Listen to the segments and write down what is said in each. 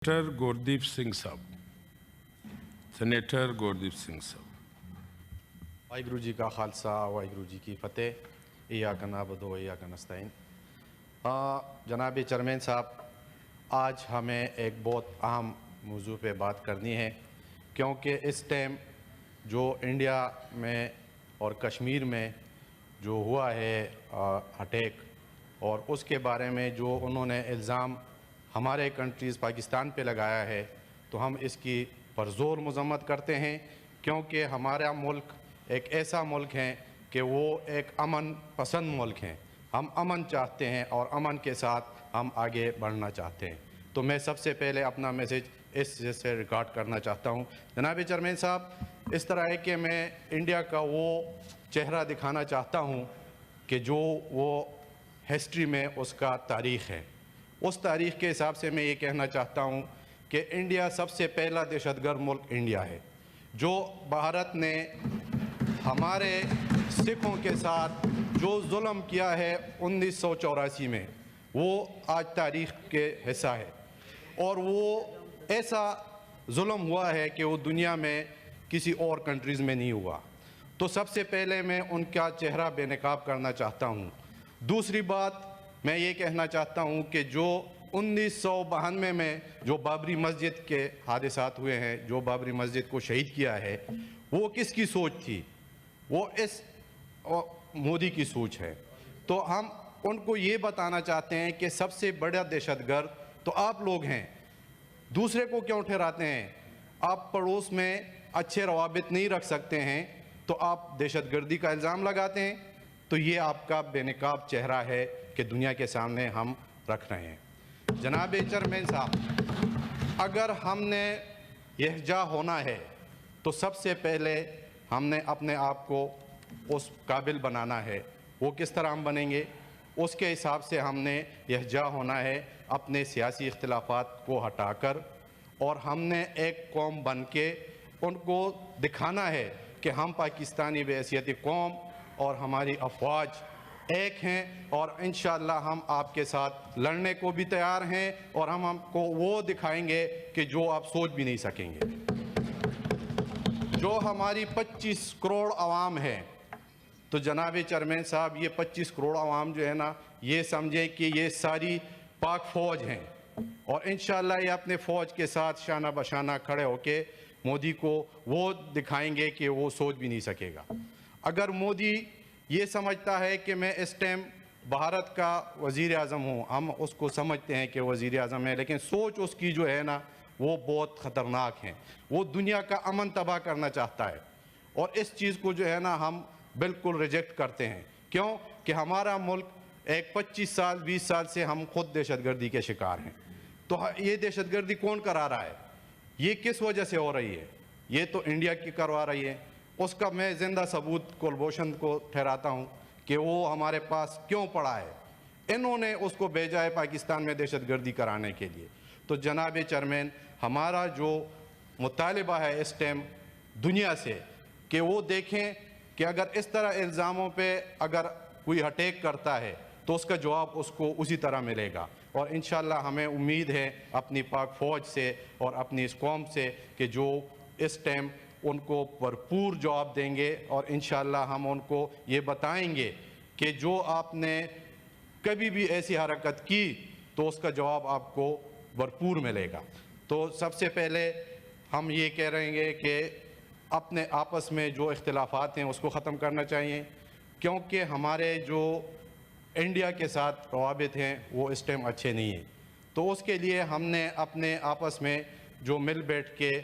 Senator Gurdeep Singh साहब। Senator Gurdeep Singh साहब। वाहिगुरु जी का खालसा वाहिगुरु जी की फ़तेह। इय्याका नअबुदु व इय्याका नस्तईन। जनाब चेयरमैन साहब, आज हमें एक बहुत अहम मौजू पे बात करनी है, क्योंकि इस टाइम जो इंडिया में और कश्मीर में जो हुआ है अटैक, और उसके बारे में जो उन्होंने इल्ज़ाम हमारे कंट्रीज़ पाकिस्तान पे लगाया है, तो हम इसकी पुरज़ोर मज़म्मत करते हैं। क्योंकि हमारा मुल्क एक ऐसा मुल्क है कि वो एक अमन पसंद मुल्क है। हम अमन चाहते हैं और अमन के साथ हम आगे बढ़ना चाहते हैं। तो मैं सबसे पहले अपना मैसेज इस से रिकॉर्ड करना चाहता हूँ। जनाब चेयरमैन साहब, इस तरह है कि मैं इंडिया का वो चेहरा दिखाना चाहता हूँ कि जो वो हिस्ट्री में उसका तारीख़ है। उस तारीख़ के हिसाब से मैं ये कहना चाहता हूँ कि इंडिया सबसे पहला दहशतगर्द मुल्क इंडिया है। जो भारत ने हमारे सिखों के साथ जो जुल्म किया है 1984 में, वो आज तारीख़ के हिस्सा है, और वो ऐसा जुल्म हुआ है कि वो दुनिया में किसी और कंट्रीज़ में नहीं हुआ। तो सबसे पहले मैं उनका चेहरा बेनकाब करना चाहता हूँ। दूसरी बात मैं ये कहना चाहता हूँ कि जो 1992 में जो बाबरी मस्जिद के हादसात हुए हैं, जो बाबरी मस्जिद को शहीद किया है, वो किसकी सोच थी? वो इस मोदी की सोच है। तो हम उनको ये बताना चाहते हैं कि सबसे बड़ा दहशतगर्द तो आप लोग हैं। दूसरे को क्यों ठहराते हैं? आप पड़ोस में अच्छे रवाबित नहीं रख सकते हैं तो आप दहशतगर्दी का इल्ज़ाम लगाते हैं। तो ये आपका बेनकाब चेहरा है कि दुनिया के सामने हम रख रहे हैं। जनाब चेयरमैन साहब, अगर हमने यहजा होना है तो सबसे पहले हमने अपने आप को उस काबिल बनाना है। वो किस तरह हम बनेंगे, उसके हिसाब से हमने यहजा होना है। अपने सियासी इख्तिलाफात को हटाकर, और हमने एक कौम बन के उनको दिखाना है कि हम पाकिस्तानी बहैसियत कौम और हमारी अफवाज एक हैं, और इंशाअल्लाह हम आपके साथ लड़ने को भी तैयार हैं, और हम आपको वो दिखाएंगे कि जो आप सोच भी नहीं सकेंगे। जो हमारी 25 करोड़ आवाम है, तो जनाब चेयरमैन साहब, ये 25 करोड़ आवाम जो है ना, ये समझे कि ये सारी पाक फ़ौज हैं, और इंशाअल्लाह ये अपने फ़ौज के साथ शाना बशाना खड़े होके मोदी को वो दिखाएंगे कि वो सोच भी नहीं सकेगा। अगर मोदी ये समझता है कि मैं इस टाइम भारत का वज़ीर आज़म हूँ, हम उसको समझते हैं कि वज़ीर आज़म है, लेकिन सोच उसकी जो है ना, वो बहुत ख़तरनाक है। वो दुनिया का अमन तबाह करना चाहता है, और इस चीज़ को जो है ना हम बिल्कुल रिजेक्ट करते हैं। क्यों कि हमारा मुल्क एक 25 साल 20 साल से हम खुद दहशतगर्दी के शिकार हैं। तो ये दहशतगर्दी कौन करा रहा है? ये किस वजह से हो रही है? ये तो इंडिया की करवा रही है। उसका मैं ज़िंदा सबूत कुलभूषण को ठहराता हूँ कि वो हमारे पास क्यों पड़ा है। इन्होंने उसको भेजा है पाकिस्तान में दहशतगर्दी कराने के लिए। तो जनाब चेयरमैन, हमारा जो मुतालिबा है इस टाइम दुनिया से, कि वो देखें कि अगर इस तरह इल्ज़ामों पे अगर कोई अटैक करता है तो उसका जवाब उसको उसी तरह मिलेगा। और इंशाअल्लाह हमें उम्मीद है अपनी पाक फ़ौज से और अपनी इस कौम से कि जो इस टाइम उनको भरपूर जवाब देंगे, और इंशाअल्लाह हम उनको ये बताएंगे कि जो आपने कभी भी ऐसी हरकत की तो उसका जवाब आपको भरपूर मिलेगा। तो सबसे पहले हम ये कह रहे हैं कि अपने आपस में जो इख्तिलाफात हैं उसको ख़त्म करना चाहिए, क्योंकि हमारे जो इंडिया के साथ रवाबित हैं वो इस टाइम अच्छे नहीं हैं। तो उसके लिए हमने अपने आपस में जो मिल बैठ के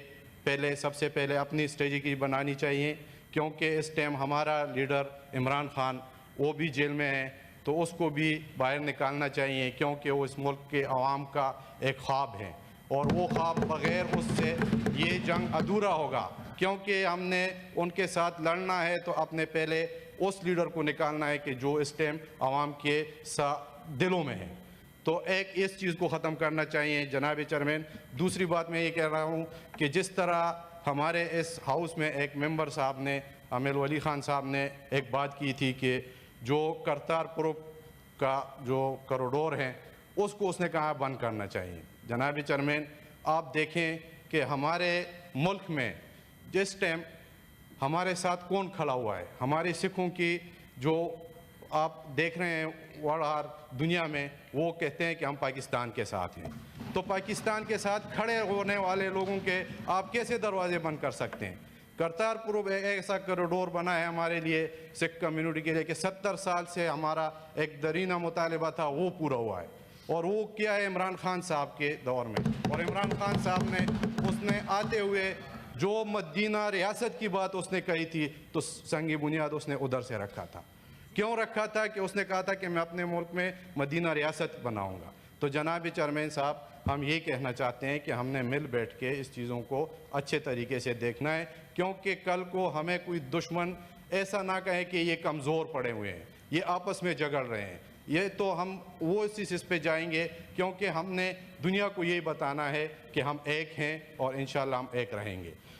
पहले सबसे पहले अपनी स्ट्रेटजी बनानी चाहिए, क्योंकि इस टाइम हमारा लीडर इमरान खान वो भी जेल में है, तो उसको भी बाहर निकालना चाहिए, क्योंकि वो इस मुल्क के अवाम का एक ख्वाब है, और वो ख्वाब बग़ैर उससे ये जंग अधूरा होगा। क्योंकि हमने उनके साथ लड़ना है तो अपने पहले उस लीडर को निकालना है कि जो इस टाइम अवाम के दिलों में है। तो एक इस चीज़ को ख़त्म करना चाहिए जनाब चेयरमैन। दूसरी बात मैं ये कह रहा हूँ कि जिस तरह हमारे इस हाउस में एक मेंबर साहब ने, अमीर वली ख़ान साहब ने एक बात की थी कि जो करतारपुर का जो कॉरिडोर है उसको उसने कहा बंद करना चाहिए। जनाब चेयरमैन, آپ دیکھیں کہ ہمارے ملک میں جس ٹائم ہمارے ساتھ کون کھڑا ہوا ہے، ہمارے سکھوں کی جو آپ دیکھ رہے ہیں وڑار دنیا میں، وہ کہتے ہیں کہ ہم پاکستان کے ساتھ ہیں. تو پاکستان کے ساتھ کھڑے ہونے والے لوگوں کے آپ کیسے دروازے بند کر سکتے ہیں؟ کرتارپور ایسا کوریڈور بنا ہے ہمارے لیے سکھ کمیونٹی کے لیے کہ 70 سال سے ہمارا ایک درینہ مطالبہ تھا، وہ پورا ہوا ہے. اور وہ کیا ہے عمران خان صاحب کے دور میں. اور عمران خان صاحب نے اس نے آتے ہوئے جو مدینہ ریاست کی بات اس نے کہی تھی تو سنگ بنیاد اس نے ادھر سے رکھا تھا. کیوں رکھا تھا؟ کہ اس نے کہا تھا کہ میں اپنے ملک میں مدینہ ریاست بناؤں گا. تو جناب چیئرمین صاحب، ہم یہ کہنا چاہتے ہیں کہ ہم نے مل بیٹھ کے اس چیزوں کو اچھے طریقے سے دیکھنا ہے، کیونکہ کل کو ہمیں کوئی دشمن ایسا نہ کہے کہ یہ کمزور پڑے ہوئے ہیں، یہ آپس میں جھگڑ رہے ہیں. یہ تو ہم وہ اس پہ جائیں گے، کیونکہ ہم نے دنیا کو یہی بتانا ہے کہ ہم ایک ہیں اور انشاءاللہ ہم ایک رہیں گے.